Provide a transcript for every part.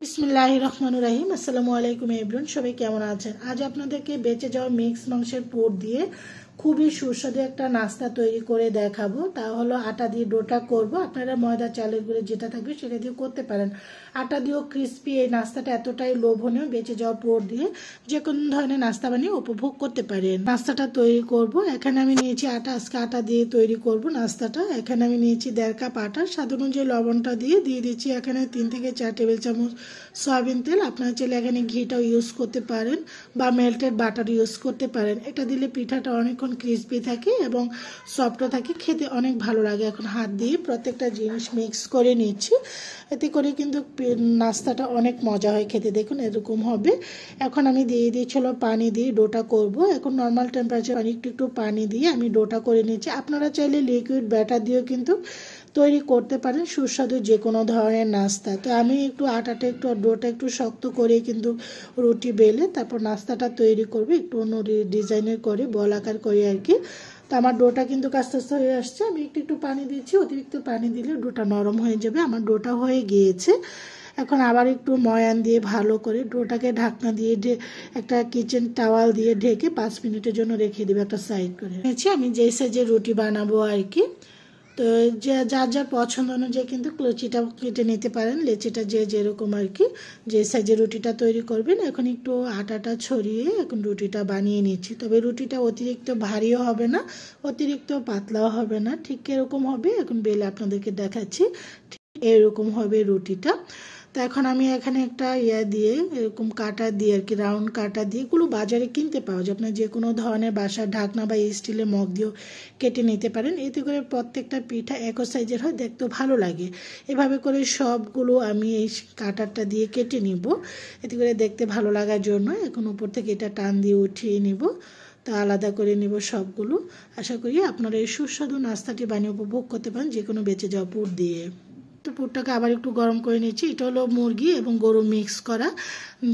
বিসমিল্লাহির রহমানির রহিম। আসসালামু আলাইকুম এভরিওয়ান, সবাই কেমন আছেন? আজ আপনাদেরকে বেঁচে যাওয়া মিক্স মাংসের পুর দিয়ে খুবই সুস্বাদু একটা নাস্তা তৈরি করে দেখাবো। তা হলো আটা দিয়ে ডোটা করব। আপনারা ময়দা চালের গুঁড়ো যেটা থাকবে সেটা দিয়ে করতে পারেন। আটা দিয়েও ক্রিস্পি এই নাস্তাটা এতটাই লোভনীয়, বেঁচে যাওয়া পুর দিয়ে যে কোনো ধরনের নাস্তা বানিয়ে উপভোগ করতে পারেন। নাস্তাটা তৈরি করব। এখানে আমি নিয়েছি আটা, আজকে আটা দিয়ে তৈরি করব নাস্তাটা। এখানে আমি নিয়েছি 1.5 কাপ আটা, স্বাদ অনুযায়ী লবণটা দিয়ে দিচ্ছি এখানে 3 থেকে 4 টেবিল চামচ সয়াবিন তেল। আপনারা চাইলে এখানে ঘিটাও ইউজ করতে পারেন বা মেল্টেড বাটার ইউজ করতে পারেন। এটা দিলে পিঠাটা অনেকক্ষণ ক্রিস্পি থাকে এবং সফটও থাকে, খেতে অনেক ভালো লাগে। এখন হাত দিয়ে প্রত্যেকটা জিনিস মিক্স করে নিচ্ছি, এতে করে কিন্তু নাস্তাটা অনেক মজা হয় খেতে। দেখুন এরকম হবে। এখন আমি দিয়ে দিচ্ছিল পানি দিয়ে ডোটা করব। এখন নর্মাল টেম্পারেচার একটু পানি দিয়ে আমি ডোটা করে নিচ্ছি। আপনারা চাইলে লিকুইড ব্যাটার দিয়েও কিন্তু তৈরি করতে পারেন সুস্বাদু যে কোনো ধরনের নাস্তা। তো আমি একটু আটাটা ডোটা একটু শক্ত করে কিন্তু রুটি বেলে তারপর নাস্তাটা তৈরি করব, একটু অন্য ডিজাইনের করে বল আকার করে আর কি। তো আমার ডোটা কিন্তু আস্তে আস্তে হয়ে আসছে। আমি একটু পানি দিচ্ছি, অতিরিক্ত পানি দিলে ডোটা নরম হয়ে যাবে। আমার ডোটা হয়ে গিয়েছে। এখন আবার একটু ময়ান দিয়ে ভালো করে ডোটাকে ঢাকনা দিয়ে একটা কিচেন টাওয়াল দিয়ে ঢেকে 5 মিনিটের জন্য রেখে দেবে একটা সাইড করে। আমি যেই সাইজের রুটি বানাবো আর কি। তো যার যার পছন্দ অনুযায়ী কিন্তু লুচিটা কেটে নিতে পারেন, লেচিটা যে যেরকম আর কি, যে সাইজের রুটিটা তৈরি করবেন। এখন একটু আটাটা ছড়িয়ে এখন রুটিটা বানিয়ে নিচ্ছি। তবে রুটিটা অতিরিক্ত ভারীও হবে না, অতিরিক্ত পাতলাও হবে না, ঠিক এরকম হবে। এখন বেলে আপনাদেরকে দেখাচ্ছি, ঠিক এরকম হবে রুটিটা। তো এখন আমি এখানে একটা দিয়ে এরকম কাটা দিয়ে আর কি, রাউন্ড কাটা দিয়ে, এগুলো বাজারে কিনতে পাওয়া যায়। আপনার যে কোনো ধরনের বাসার ঢাকনা বা স্টিলের মগ দিয়েও কেটে নিতে পারেন। এতে করে প্রত্যেকটা পিঠা একই সাইজের হয়, দেখতেও ভালো লাগে। এভাবে করে সবগুলো আমি এই কাটারটা দিয়ে কেটে নিব, এতে করে দেখতে ভালো লাগার জন্য। এখন উপর থেকে এটা টান দিয়ে উঠিয়ে নিব, তা আলাদা করে নিব সবগুলো। আশা করি আপনারা এই সুস্বাদু নাস্তাটি বানিয়ে উপভোগ করতে পারেন যে কোনো বেঁচে যাওয়া পুর দিয়ে। তো পুরটাকে আবার একটু গরম করে নিচ্ছি। এটা হলো মুরগি এবং গরু মিক্স করা।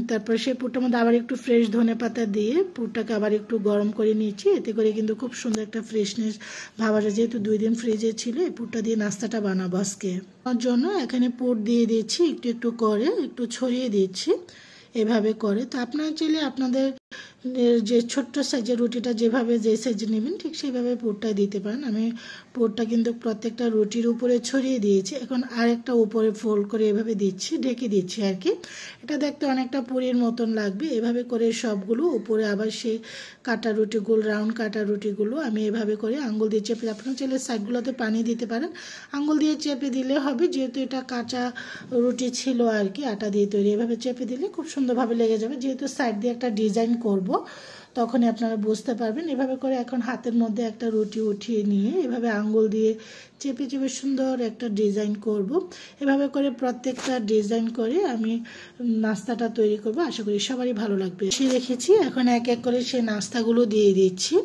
তারপর সেই পুরটার মধ্যে আবার একটু ফ্রেশ ধনেপাতা দিয়ে পুরটাকে আবার একটু গরম করে নিচ্ছি। এতে করে কিন্তু খুব সুন্দর একটা ফ্রেশনেস ভাব আসে। যেহেতু 2 দিন ফ্রিজে ছিল, এই পুরটা দিয়ে নাস্তাটা বানাবো আজকে। তার জন্য এখানে পুর দিয়ে দিচ্ছি, একটু করে একটু ছড়িয়ে দিচ্ছি এভাবে করে। তো আপনারা চাইলে আপনাদের যে ছোট্ট সাইজের রুটিটা যেভাবে যে সাইজে নেবেন ঠিক সেইভাবে পুরটা দিতে পারেন। আমি পুরটা কিন্তু প্রত্যেকটা রুটির উপরে ছড়িয়ে দিয়েছি। এখন আরেকটা উপরে ফোল্ড করে এভাবে দিচ্ছি, ঢেকে দিচ্ছি আর কি। এটা দেখতে অনেকটা পুরির মতন লাগবে। এভাবে করে সবগুলো উপরে আবার সেই কাটা রুটিগুলো, রাউন্ড কাটা রুটিগুলো আমি এভাবে করে আঙ্গুল দিয়ে চেপে, আপনারা চাইলে সাইডগুলোতে পানি দিতে পারেন, আঙ্গুল দিয়ে চেপে দিলে হবে। যেহেতু এটা কাঁচা রুটি ছিল আর কি, আটা দিয়ে তৈরি, এভাবে চেপে দিলে খুব সুন্দরভাবে লেগে যাবে। যেহেতু সাইড দিয়ে একটা ডিজাইন করব, তখনই আপনারা বুঝতে পারবেন। এভাবে করে এখন হাতের মধ্যে একটা রুটি উঠিয়ে নিয়ে এভাবে আঙ্গুল দিয়ে চেপে চেপে সুন্দর একটা ডিজাইন করব। এভাবে করে প্রত্যেকটা ডিজাইন করে আমি নাস্তাটা তৈরি করব। আশা করি সবারই ভালো লাগবে। সে রেখেছি, এখন এক এক করে সেই নাস্তাগুলো দিয়ে দিচ্ছি।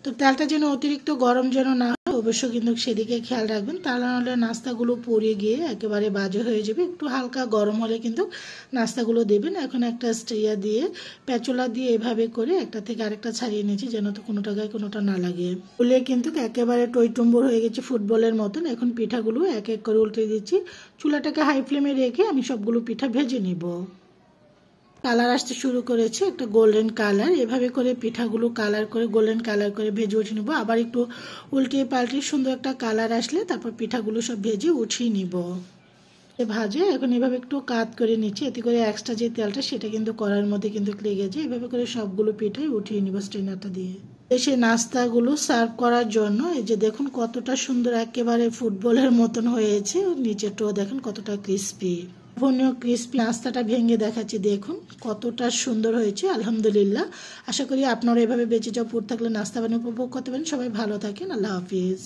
তো তেলটা যেন অতিরিক্ত গরম যেন না হয়, অবশ্যই কিন্তু সেদিকে খেয়াল রাখবেন, তা নাহলে নাস্তাগুলো পুড়ে গিয়ে একেবারে বাজে হয়ে যাবে। একটু হালকা গরম হলে কিন্তু নাস্তাগুলো দেবেন। এখন একটা স্ট্রেয়া দিয়ে প্যাচোলা দিয়ে এভাবে করে একটা থেকে আরেকটা ছাড়িয়ে নিয়েছি, যেন তো কোনোটা গায়ে কোনোটা না লাগে। ফুলে কিন্তু একেবারে টইটুম্বর হয়ে গেছে ফুটবলের মতন। এখন পিঠাগুলো এক এক করে উল্টে দিচ্ছি। চুলাটাকে হাই ফ্লেমে রেখে আমি সবগুলো পিঠা ভেজে নিব। কালার আসতে শুরু করেছে, একটা গোল্ডেন কালার। এভাবে করে পিঠাগুলো কালার করে গোল্ডেন কালার করে ভেজে উঠিয়ে নেবো। আবার একটু উল্টিয়ে পাল্টিয়ে সুন্দর একটা কালার আসলে তারপর পিঠাগুলো সব ভেজে উঠিয়ে নিব। ভাজে এখন এভাবে একটু কাত করে নিচ্ছি, এতে করে এক্সট্রা যে তেলটা সেটা কিন্তু কড়াইয়ের মধ্যে কিন্তু লেগে যায়। এভাবে করে সবগুলো পিঠাই উঠিয়ে নিব স্ট্রেনারটা দিয়ে। সেই নাস্তাগুলো সার্ভ করার জন্য এই যে দেখুন কতটা সুন্দর, একেবারে ফুটবলের মতন হয়েছে। নিচেটাও দেখেন কতটা ক্রিস্পি, ক্রিস্পি। নাস্তাটা ভেঙে দেখাচ্ছি, দেখুন কতটা সুন্দর হয়েছে। আলহামদুলিল্লাহ। আশা করি আপনারা এভাবে বেঁচে যাওয়া পুর থাকলে নাস্তা বানিয়ে উপভোগ করতে পারেন। সবাই ভালো থাকেন। আল্লাহ হাফিজ।